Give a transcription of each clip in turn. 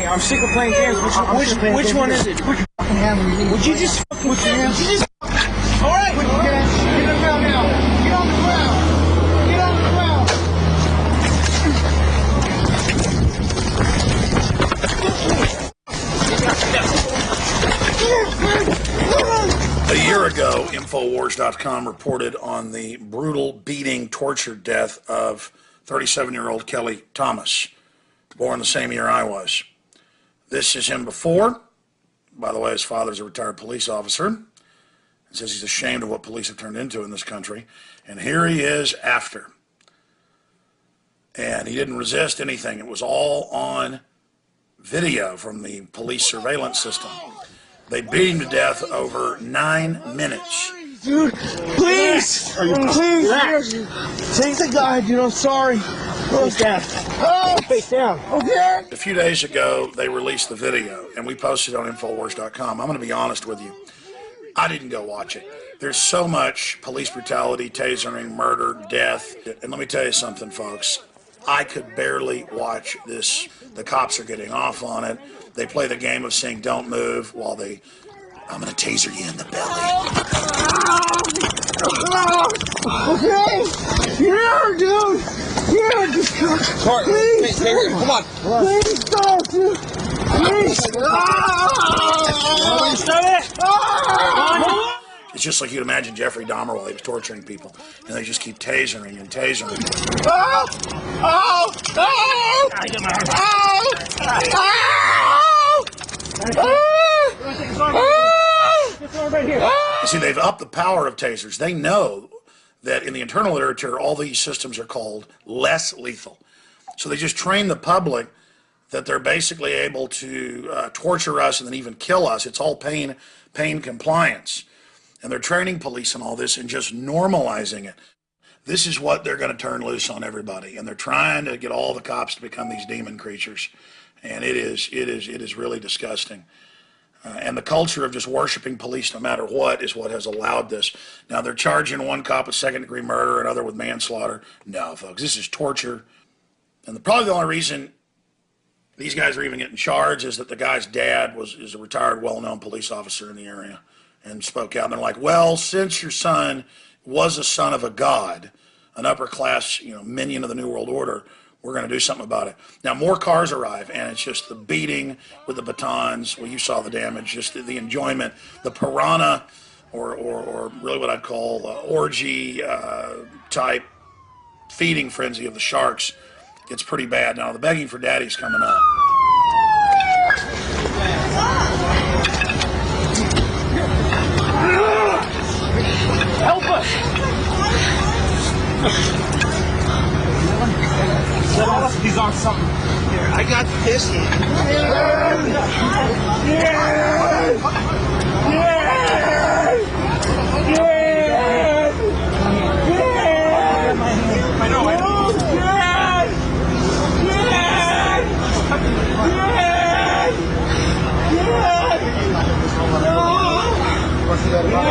I'm sick of playing games. Which one is it? Would you just... All right. Get on the ground now. Get on the ground. Get on the ground. A year ago, Infowars.com reported on the brutal beating, torture death of 37-year-old Kelly Thomas, born the same year I was. This is him before. By the way, his father's a retired police officer. He says he's ashamed of what police have turned into in this country. And here he is after. And he didn't resist anything. It was all on video from the police surveillance system. They beat him to death over 9 minutes. Dude, please! Please! Take the guy, dude, I'm sorry. Face down. Oh, face down. Okay. A few days ago, they released the video, and we posted it on Infowars.com. I'm going to be honest with you. I didn't go watch it. There's so much police brutality, tasering, murder, death. And let me tell you something, folks. I could barely watch this. The cops are getting off on it. They play the game of saying, don't move, while they, I'm going to taser you in the belly. Okay. Here, dude. Here, just come. Sorry. Please. Hey, come on. Please stop, dude. Please. Stop it. It's just like you'd imagine Jeffrey Dahmer while he was torturing people. And they just keep tasering and tasering. Oh! Oh! Oh! You see, they've upped the power of tasers. They know that in the internal literature, all these systems are called less lethal. So they just train the public that they're basically able to torture us and then even kill us. It's all pain compliance. And they're training police and all this and just normalizing it. This is what they're going to turn loose on everybody. And they're trying to get all the cops to become these demon creatures. And it is really disgusting. And the culture of just worshiping police no matter what is what has allowed this. Now, they're charging one cop with second-degree murder, another with manslaughter. No, folks, this is torture. And probably the only reason these guys are even getting charged is that the guy's dad is a retired, well-known police officer in the area and spoke out. And they're like, well, since your son was a son of a god, an upper-class, minion of the New World Order, we're going to do something about it. Now, more cars arrive, and it's just the beating with the batons. Well, you saw the damage, just the enjoyment. The piranha, or really what I'd call orgy type feeding frenzy of the sharks, gets pretty bad. Now, the begging for daddy's coming up. Help us! He's on something. Here, I got this hand. I know.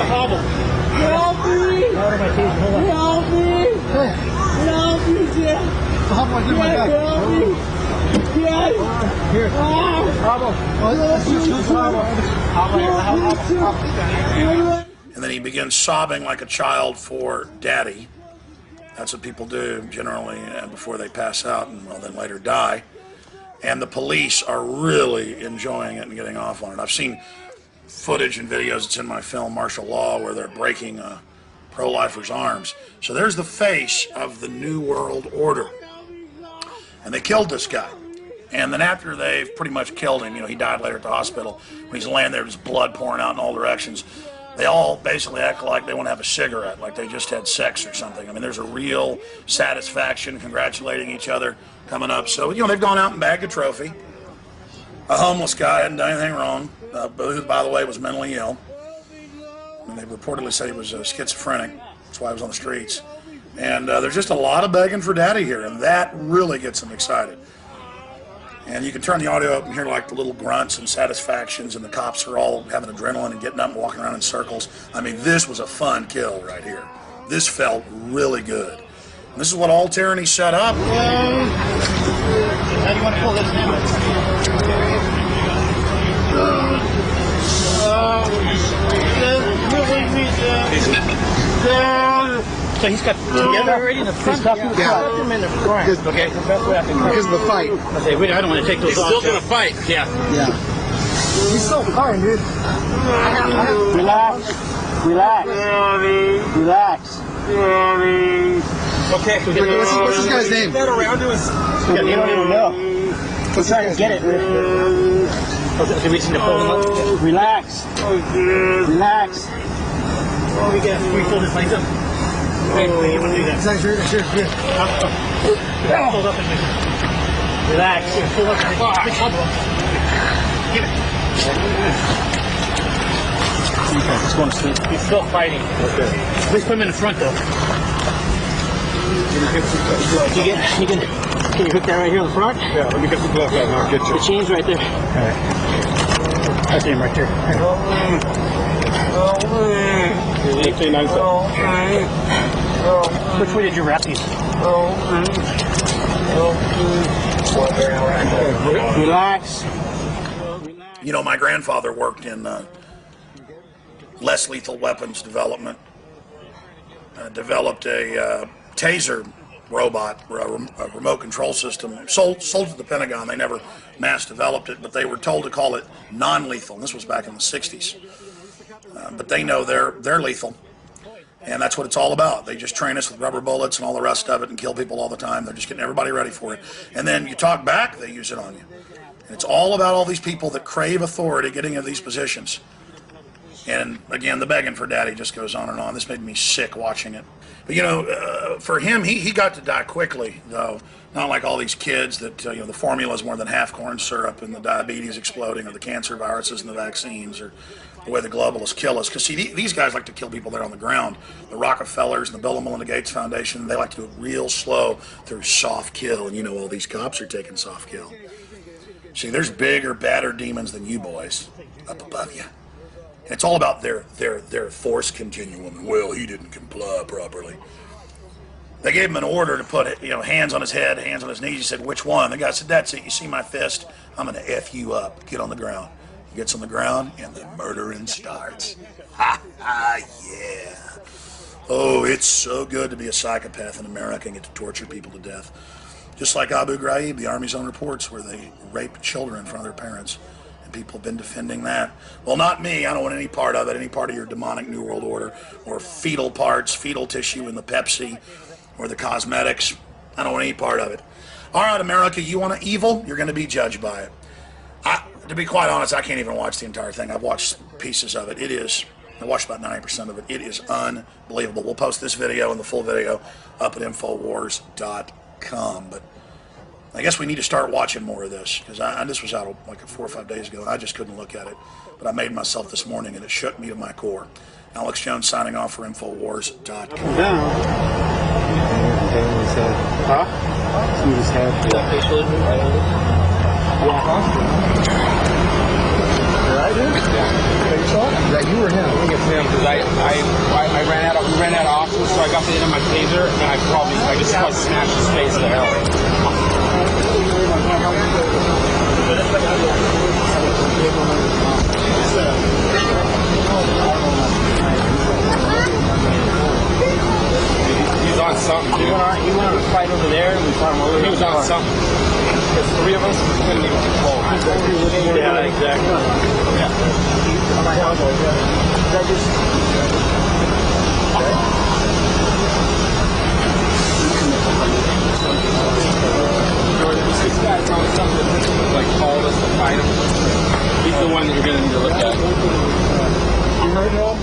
Help me! Help me! Help me, Dad! Help me! Dad! Here. And then he begins sobbing like a child for daddy. That's what people do generally before they pass out and then later die. And the police are really enjoying it and getting off on it. I've seen footage and videos, it's in my film Martial Law, where they're breaking pro-lifers' arms. So there's the face of the New World Order. And they killed this guy. And then after they've pretty much killed him, he died later at the hospital. When he's laying there, there's blood pouring out in all directions. They all basically act like they want to have a cigarette, like they just had sex or something. I mean, there's a real satisfaction, congratulating each other coming up. So, they've gone out and bagged a trophy. A homeless guy hadn't done anything wrong, who, by the way, was mentally ill. And they reportedly said he was schizophrenic. That's why he was on the streets. And there's just a lot of begging for daddy here, and that really gets them excited. And you can turn the audio up and hear like the little grunts and satisfactions, and the cops are all having adrenaline and getting up and walking around in circles. I mean, this was a fun kill right here. This felt really good. And this is what all tyranny set up. How do you want to pull this in? So he's got together already in the front? Yeah. Him in the front. Okay, the best way I can Because of the fight. Okay, wait, I don't want to take those off. He's still gonna fight. Yeah. Yeah. He's so fine, dude. Relax. Relax. Relax. Okay. What's this guy's name? That around to us. Yeah, you don't even know. We're trying to get it. Okay, reaching to pull him up. Relax. Relax. Oh, we can pull this legs up. Okay, you want to do that? Sure. Hold up and relax. Pull up and get it. Okay, he's going to sleep. He's still fighting. Okay. Please put him in the front though. Can you hook that right here in the front? Yeah, let me get the glove out and I'll get you. The chain's right there. Alright. I see him right there. Which way did you wrap these? Relax. You know, my grandfather worked in less lethal weapons development. Developed a taser robot, a remote control system, sold to the Pentagon. They never mass developed it, but they were told to call it non-lethal. And this was back in the 60s. But they know they're lethal. And that's what it's all about. They just train us with rubber bullets and all the rest of it and kill people all the time. They're just getting everybody ready for it. And then you talk back, they use it on you. And it's all about all these people that crave authority getting into these positions. And again, the begging for daddy just goes on and on. This made me sick watching it. But you know, for him, he got to die quickly, though. Not like all these kids that, you know, the formula is more than half corn syrup and the diabetes exploding or the cancer viruses and the vaccines or the way the globalists kill us. Because, see, these guys like to kill people there on the ground. The Rockefellers and the Bill and Melinda Gates Foundation, they like to do it real slow through soft kill. And you know all these cops are taking soft kill. See, there's bigger, badder demons than you boys up above you. And it's all about their force continuum. Well, he didn't comply properly. They gave him an order to put, you know, hands on his head, hands on his knees. He said, which one? The guy said, that's it. You see my fist? I'm going to F you up. Get on the ground. He gets on the ground, and the murdering starts. Ha, ha, yeah. Oh, it's so good to be a psychopath in America and get to torture people to death. Just like Abu Ghraib, the Army's own reports, where they raped children in front of their parents. And people have been defending that. Well, not me. I don't want any part of it, any part of your demonic New World Order, or fetal parts, fetal tissue in the Pepsi, or the cosmetics. I don't want any part of it. All right, America, you want evil? You're going to be judged by it. To be quite honest, I can't even watch the entire thing. I've watched pieces of it. I watched about 90% of it. It is unbelievable. We'll post this video and the full video up at Infowars.com. But I guess we need to start watching more of this, because this was out like 4 or 5 days ago, and I just couldn't look at it. But I made myself this morning, and it shook me to my core. Alex Jones signing off for Infowars.com. Huh? See his head. Right, dude? That you or him? I think it's him, because we ran out of options, so I got the end of my taser, and I just smashed his face to hell. He's on something, dude. He went on a fight over there, and we saw him over there. He was on something. There's 3 of us, we couldn't even control. Yeah, exactly. Yeah. This guy found something that like called us to fight him. He's the one that you're going to need to look at. You heard him?